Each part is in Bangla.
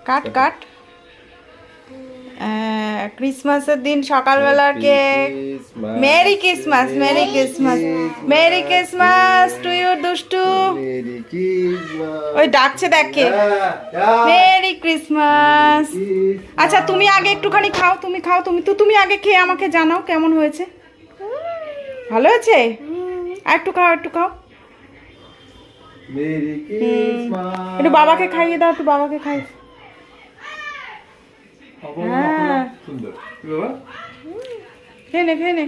কাট কাট। ক্রিসমাসের দিন সকালবেলার cake. Merry Christmas, merry Christmas, merry Christmas to you দুষ্টু। ওই ডাকছে দেখে। Merry Christmas. আচ্ছা তুমি আগে একটুখানি খাও, তুমি খাও, তুমি আগে খেয়ে আমাকে জানাও কেমন হয়েছে। ভালো হয়েছে? আর একটু খাও, একটু খাও। একটু বাবাকে খাইয়ে দাও, একটু বাবাকে খাই। হ্যাঁ খেয়ে নে, খেয়ে নে।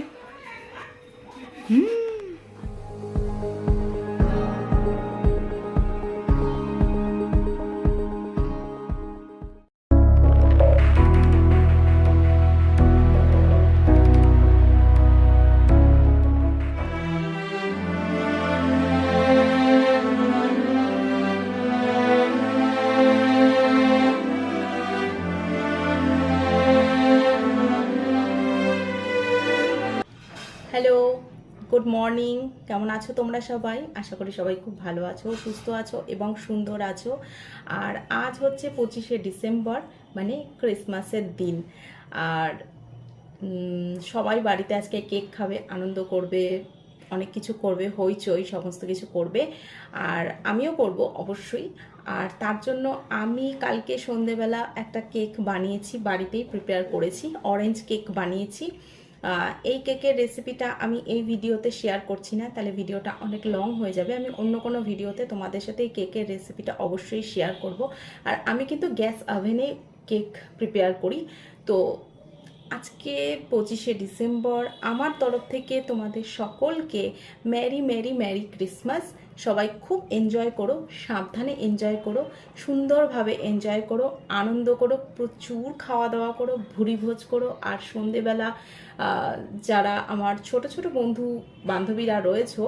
Hello, good morning. কেমন আছো তোমরা সবাই? আশা করি সবাই খুব ভালো আছো, সুস্থ আছো এবং সুন্দর আছো। আর আজ হচ্ছে 25শে ডিসেম্বর, মানে ক্রিসমাসের দিন। আর সবাই বাড়িতে আজকে কেক খাবে, আনন্দ করবে, অনেক কিছু করবে, হইচই সমস্ত কিছু করবে। আর আমিও করব অবশ্যই। আর তার জন্য আমি কালকে সন্ধেবেলা একটা কেক বানিয়েছি, বাড়িতেই প্রিপেয়ার করেছি, অরেঞ্জ কেক বানিয়েছি। এই কেকের রেসিপিটা আমি এই ভিডিওতে শেয়ার করছি না, তাহলে ভিডিওটা অনেক লং হয়ে যাবে। আমি অন্য কোনো ভিডিওতে তোমাদের সাথে এই কেকের রেসিপিটা অবশ্যই শেয়ার করব। আর আমি কিন্তু গ্যাস ওভেনে কেক প্রিপেয়ার করি। তো আজকে 25শে ডিসেম্বর, আমার তরফ থেকে তোমাদের সকলকে মেরি মেরি মেরি ক্রিসমাস। সবাই খুব এনজয় করো, সাবধানে এনজয় করো, সুন্দরভাবে এনজয় করো, আনন্দ করো, প্রচুর খাওয়া দাওয়া করো, ভুরিভোজ করো। আর সন্ধেবেলা যারা আমার ছোট ছোট বন্ধু বান্ধবীরা রয়েছো,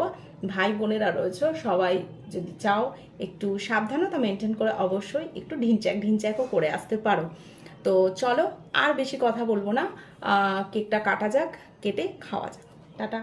ভাই বোনেরা রয়েছো, সবাই যদি চাও একটু সাবধানতা মেনটেন করে অবশ্যই একটু ঢিনচ্যাকও করে আসতে পারো। তো চলো আর বেশি কথা বলবো না, কেকটা কাটা যাক, কেটে খাওয়া যাক। টাটা।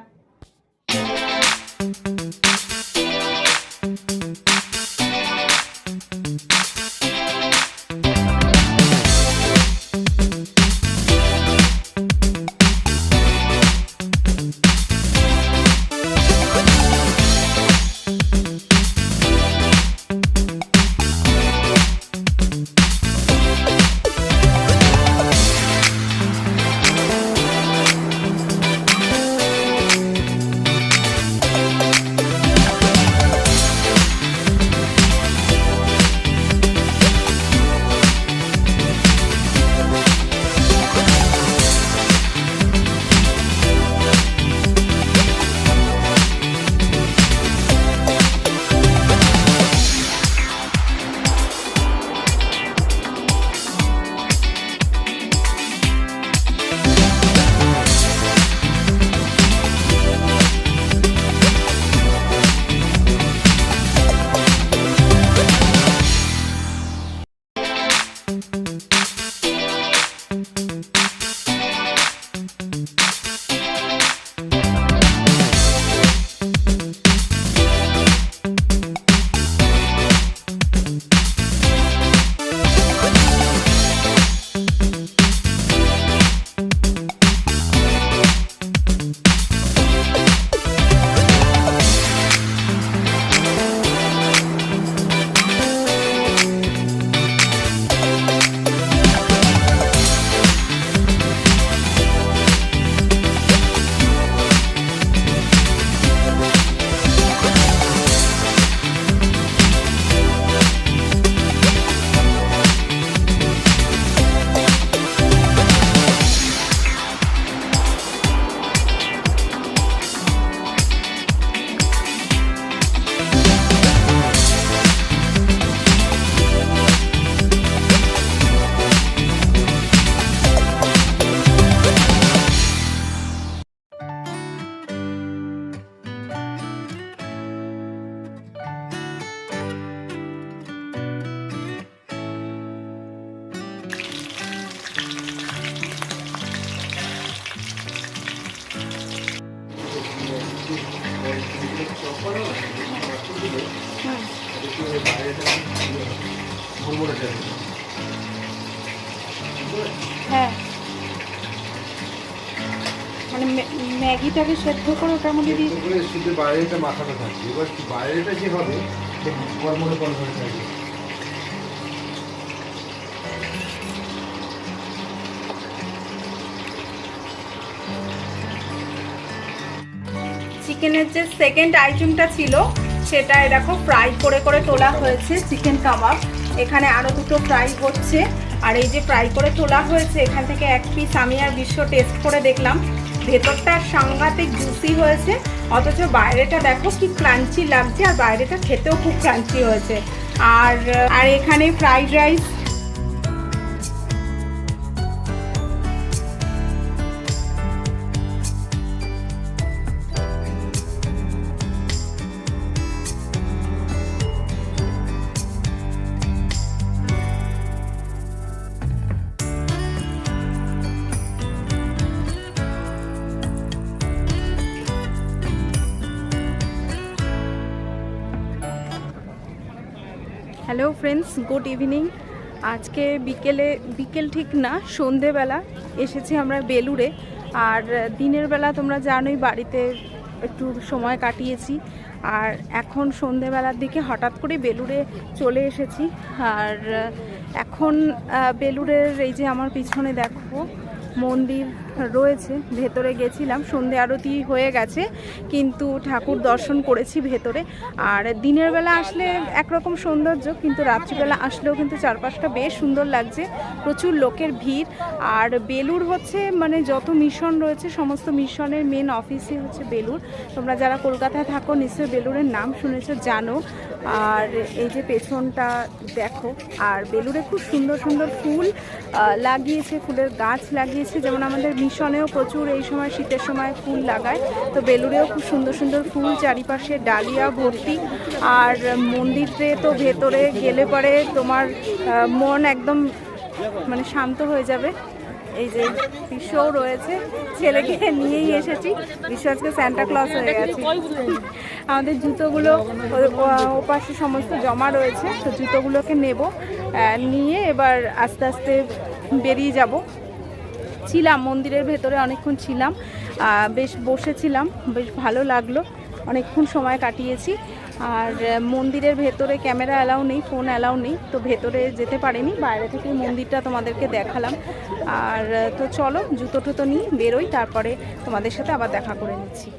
বাইরে হ্যাঁ, মানে ম্যাগিটাকে সেদ্ধ করে ওটার মধ্যে দিয়ে শুধু বাইরেটা মাখানো থাকবে, এবার বাইরেটা যে হবে কর্মরে কর্মরে থাকবে। চিকেনের যে সেকেন্ড আইটেমটা ছিল সেটা দেখো ফ্রাই করে করে তোলা হয়েছে, চিকেন কাবাব। এখানে আরও দুটো ফ্রাই হচ্ছে, আর এই যে ফ্রাই করে তোলা হয়েছে এখান থেকে এক পিস আমি আর বিশ্ব টেস্ট করে দেখলাম। ভেতরটা সাংঘাতিক জুসি হয়েছে, অথচ বাইরেটা দেখো কি ক্রাঞ্চি লাগছে, আর বাইরেটা খেতেও খুব ক্রাঞ্চি হয়েছে। আর আর এখানে fried rice, hello friends, good evening. আজকে বিকেল ঠিক না, সন্ধেবেলা এসেছি আমরা বেলুড়ে। আর দিনের বেলা তোমরা জানোই বাড়িতে একটু সময় কাটিয়েছি, আর এখন সন্ধেবেলার দিকে হঠাৎ করে বেলুড়ে চলে এসেছি। আর এখন বেলুড়ের এই যে আমার পিছনে দেখো মন্দির রয়েছে, ভেতরে গেছিলাম, সন্ধে আরতি হয়ে গেছে, কিন্তু ঠাকুর দর্শন করেছি ভেতরে। আর দিনের বেলা আসলে একরকম সৌন্দর্য, কিন্তু রাত্রিবেলা আসলেও কিন্তু চারপাশটা বেশ সুন্দর লাগছে, প্রচুর লোকের ভিড়। আর বেলুড় হচ্ছে মানে যত মিশন রয়েছে সমস্ত মিশনের মেন অফিসই হচ্ছে বেলুড়। তোমরা যারা কলকাতায় থাকো নিশ্চয়ই বেলুড়ের নাম শুনেছো, জানো। আর এই যে পেছনটা দেখো, আর বেলুড়ে খুব সুন্দর সুন্দর ফুল লাগিয়েছে, ফুলের গাছ লাগিয়েছে, যেমন আমাদের মিশনেও প্রচুর এই সময় শীতের সময় ফুল লাগায়, তো বেলুড়েও খুব সুন্দর সুন্দর ফুল, চারিপাশে ডালিয়া ভর্তি। আর মন্দিরে তো ভেতরে গেলে পরে তোমার মন একদম মানে শান্ত হয়ে যাবে। এই যে বিশ্বও রয়েছে, ছেলেকে নিয়েই এসেছি, বিশ্ব আজকে স্যান্টা ক্লজ হয়ে গেছে। আমাদের জুতোগুলো ওপাশে সমস্ত জমা রয়েছে, তো জুতোগুলোকে নেব, নিয়ে এবার আস্তে আস্তে বেরিয়ে যাব। ছিলাম মন্দিরের ভেতরে অনেকক্ষণ ছিলাম, বেশ বসেছিলাম, বেশ ভালো লাগলো, অনেকক্ষণ সময় কাটিয়েছি। আর মন্দিরের ভেতরে ক্যামেরা অ্যালাউ নেই, ফোন অ্যালাউ নেই, তো ভেতরে যেতে পারিনি, বাইরে থেকে মন্দিরটা তোমাদেরকে দেখালাম। আর তো চলো জুতো টুতো নিয়ে বেরোই, তারপরে তোমাদের সাথে আবার দেখা করে নিচ্ছি।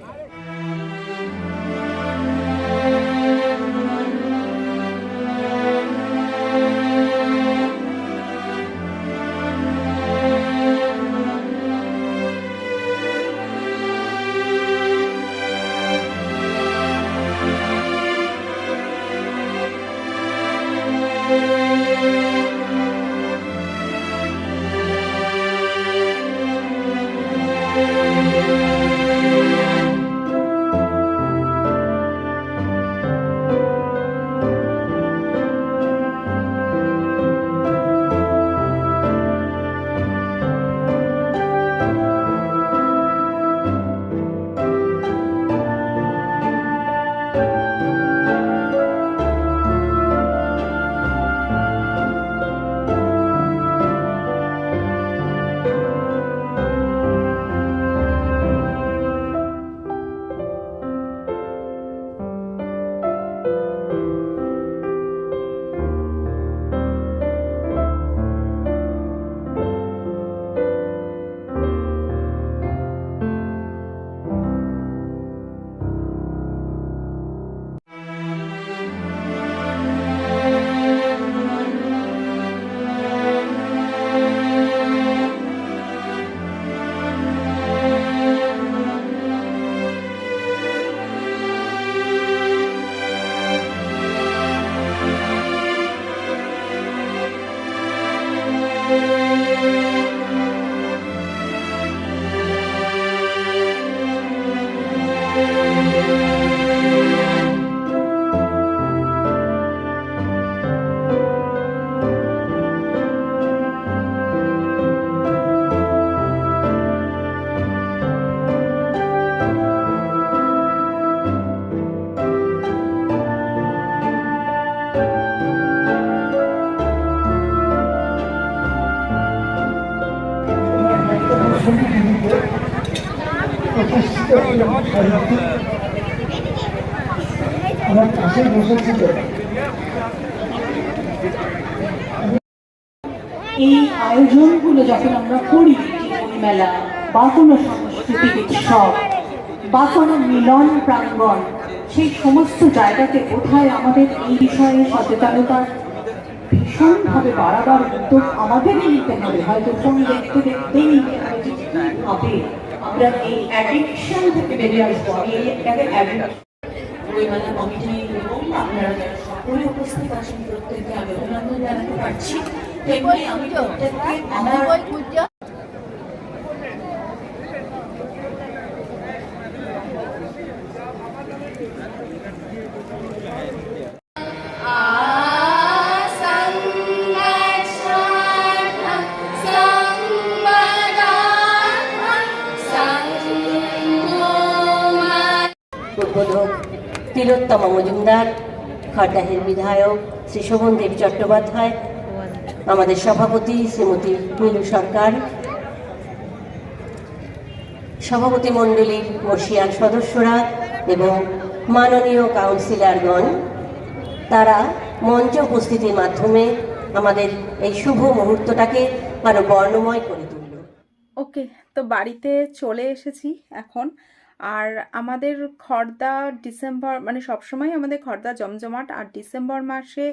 দর্শনী টিভিতে প্রতিষ্ঠিত আমার পাশে বসেছিল। এই আয়োজনগুলো যখন আমরা করি, মেলা বা কোনো সাংস্কৃতিক উৎসব বা কোনো মিলন প্রাঙ্গণ, সেই সমস্ত জায়গাতে কোথায় আমাদের এই বিষয়ে সচেতনতা ভীষণভাবে বাড়াবার উদ্যোগ আমাদেরই নিতে হবে। হয়তো ফোন দেখতে দেখতেই হবে আমরা এই অ্যাডিকশন থেকে বেরিয়ে আসবো। আমি এটাকে বইমেলা কমিটি এবং আপনারা যারা সকলে উপস্থিত আছেন প্রত্যেককে আমি অভিনন্দন জানাতে পারছি। তেমনি আমি প্রত্যেককে আমার উদ্বোধক তিলোত্তমা মজুমদার, খড়দাহের বিধায়ক শ্রী শোভনদেব চট্টোপাধ্যায়, আমাদের সভাপতি শ্রীমতী নীলু সরকার, সভাপতি মণ্ডলীর বর্ষিয়ান সদস্যরা এবং মাননীয় কাউন্সিলরগণ, তারা মঞ্চে উপস্থিতির মাধ্যমে আমাদের এই শুভ মুহূর্তটাকে আরো বর্ণময় করে তুলল। ওকে, তো বাড়িতে চলে এসেছি এখন। আর আমাদের খড়দা ডিসেম্বর মানে সবসময় আমাদের খড়দা জমজমাট, আর ডিসেম্বর মাসে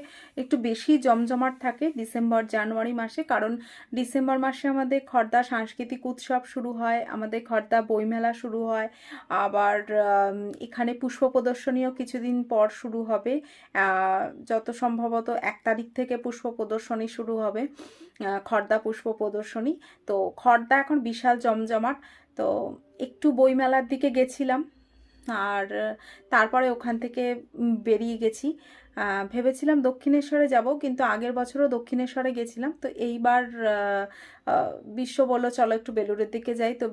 একটু বেশি জমজমাট থাকে ডিসেম্বর জানুয়ারি মাসে, কারণ ডিসেম্বর মাসে আমাদের খড়দা সাংস্কৃতিক উৎসব শুরু হয়, আমাদের খড়দা বইমেলা শুরু হয়, আবার এখানে পুষ্প প্রদর্শনীও কিছুদিন পর শুরু হবে। যত সম্ভবত 1 তারিখ থেকে পুষ্প প্রদর্শনী শুরু হবে, খড়দা পুষ্প প্রদর্শনী। তো খড়দা এখন বিশাল জমজমাট। তো একটু বইমেলার দিকে গেছিলাম, আর তারপরে ওখান থেকে বেরিয়ে গেছি। ভেবেছিলাম দক্ষিণেশ্বরে যাব, কিন্তু আগের বছরও দক্ষিণেশ্বরে গেছিলাম। তো এইবার বিশ্ব বলল চলো একটু বেলুড়ের দিকে যাই, তো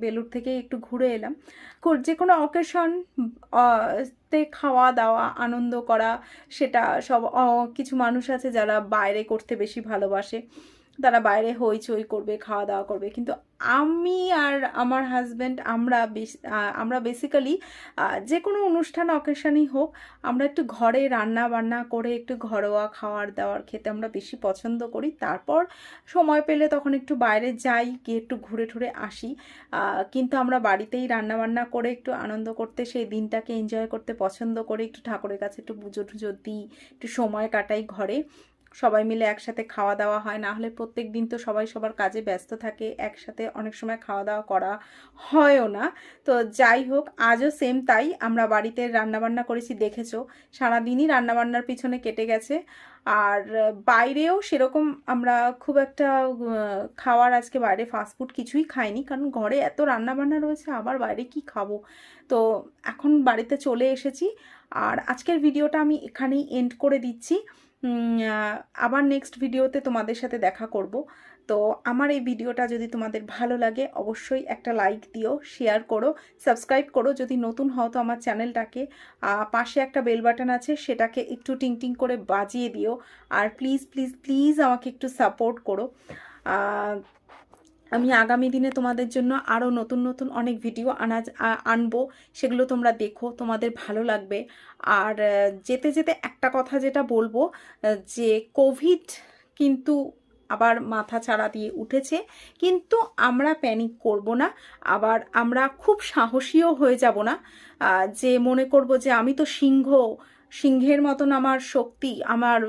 বেলুড় থেকে একটু ঘুরে এলাম। যে কোনো অকেশন তে খাওয়া দাওয়া আনন্দ করা, সেটা সব কিছু মানুষ আছে যারা বাইরে করতে বেশি ভালোবাসে, তারা বাইরে হইচই করবে, খাওয়া দাওয়া করবে, কিন্তু আমি আর আমার হাজব্যান্ড আমরা বেসিক্যালি যে কোনো অনুষ্ঠান অকেশনই হোক, আমরা একটু ঘরে রান্না বান্না করে একটু ঘরোয়া খাওয়ার দাওয়ার খেতে আমরা বেশি পছন্দ করি। তারপর সময় পেলে তখন একটু বাইরে যাই, গিয়ে একটু ঘুরে ঠুরে আসি, কিন্তু আমরা বাড়িতেই রান্না বান্না করে একটু আনন্দ করতে, সেই দিনটাকে এনজয় করতে পছন্দ করি। একটু ঠাকুরের কাছে একটু পুজো টুজো দিই, একটু সময় কাটাই ঘরে, সবাই মিলে একসাথে খাওয়া দাওয়া হয়। না হলে প্রত্যেক দিন তো সবাই সবার কাজে ব্যস্ত থাকে, একসাথে অনেক সময় খাওয়া দাওয়া করা হয়ও না। তো যাই হোক, আজও সেম তাই, আমরা বাড়িতে রান্নাবান্না করেছি, দেখেছো সারাদিনই রান্নাবান্নার পিছনে কেটে গেছে। আর বাইরেও সেরকম আমরা খুব একটা খাওয়ার আজকে বাইরে ফাস্টফুড কিছুই খাইনি, কারণ ঘরে এত রান্নাবান্না রয়েছে, আবার বাইরে কি খাবো। তো এখন বাড়িতে চলে এসেছি, আর আজকের ভিডিওটা আমি এখানেই এন্ড করে দিচ্ছি। আবার নেক্সট ভিডিওতে তোমাদের সাথে দেখা করব। তো আমার এই ভিডিওটা যদি তোমাদের ভালো লাগে অবশ্যই একটা লাইক দিও, শেয়ার করো, সাবস্ক্রাইব করো যদি নতুন হও তো আমার চ্যানেলটাকে। পাশে একটা বেল বাটন আছে, সেটাকে একটু টিং টিং করে বাজিয়ে দিও। আর প্লিজ প্লিজ প্লিজ আমাকে একটু সাপোর্ট করো। আমি আগামী দিনে তোমাদের জন্য আরও নতুন নতুন অনেক ভিডিও আনবো, সেগুলো তোমরা দেখো, তোমাদের ভালো লাগবে। আর যেতে যেতে একটা কথা যেটা বলবো, যে কোভিড কিন্তু আবার মাথা চাড়া দিয়ে উঠেছে, কিন্তু আমরা প্যানিক করব না, আবার আমরা খুব সাহসীও হয়ে যাব না, যে মনে করব যে আমি তো সিংহের মতন আমার শক্তি, আমার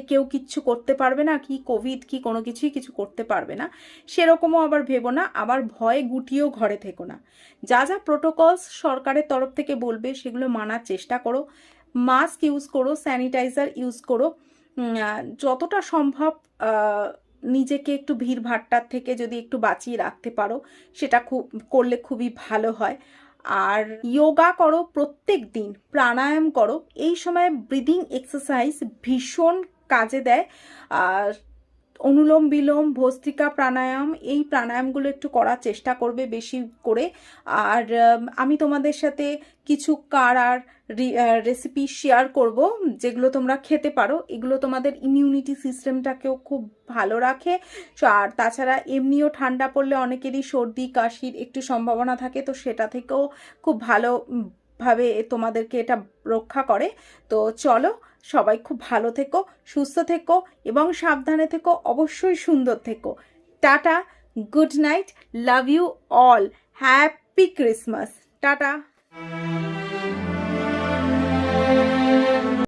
কেউ কিচ্ছু করতে পারবে না, কি কোভিড কি কোনো কিছুই কিছু করতে পারবে না, সেরকমও আবার ভেবো না। আবার ভয়ে গুটিয়েও ঘরে থেকো না। যা যা প্রোটোকলস সরকারের তরফ থেকে বলবে সেগুলো মানার চেষ্টা করো, মাস্ক ইউজ করো, স্যানিটাইজার ইউজ করো, যতটা সম্ভব নিজেকে একটু ভিড়ভাট্টার থেকে যদি একটু বাঁচিয়ে রাখতে পারো সেটা করলে খুবই ভালো হয়। আর যোগা করো প্রত্যেক দিন, প্রাণায়াম করো, এই সময় ব্রিদিং এক্সারসাইজ ভীষণ কাজে দেয়। আর অনুলোম বিলোম, ভস্ত্রিকা প্রাণায়াম, এই প্রাণায়ামগুলো একটু করার চেষ্টা করবে বেশি করে। আর আমি তোমাদের সাথে কিছু কাড়ার রেসিপি শেয়ার করব যেগুলো তোমরা খেতে পারো। এগুলো তোমাদের ইমিউনিটি সিস্টেমটাকেও খুব ভালো রাখে। আর তাছাড়া এমনিও ঠান্ডা পড়লে অনেকেরই সর্দি কাশির একটু সম্ভাবনা থাকে, তো সেটা থেকেও খুব ভালোভাবে তোমাদেরকে এটা রক্ষা করে। তো চলো, সবাই খুব ভালো থেকো, সুস্থ থেকো এবং সাবধানে থেকো, অবশ্যই সুন্দর থেকো। টাটা, good night, love you all, happy Christmas, tata.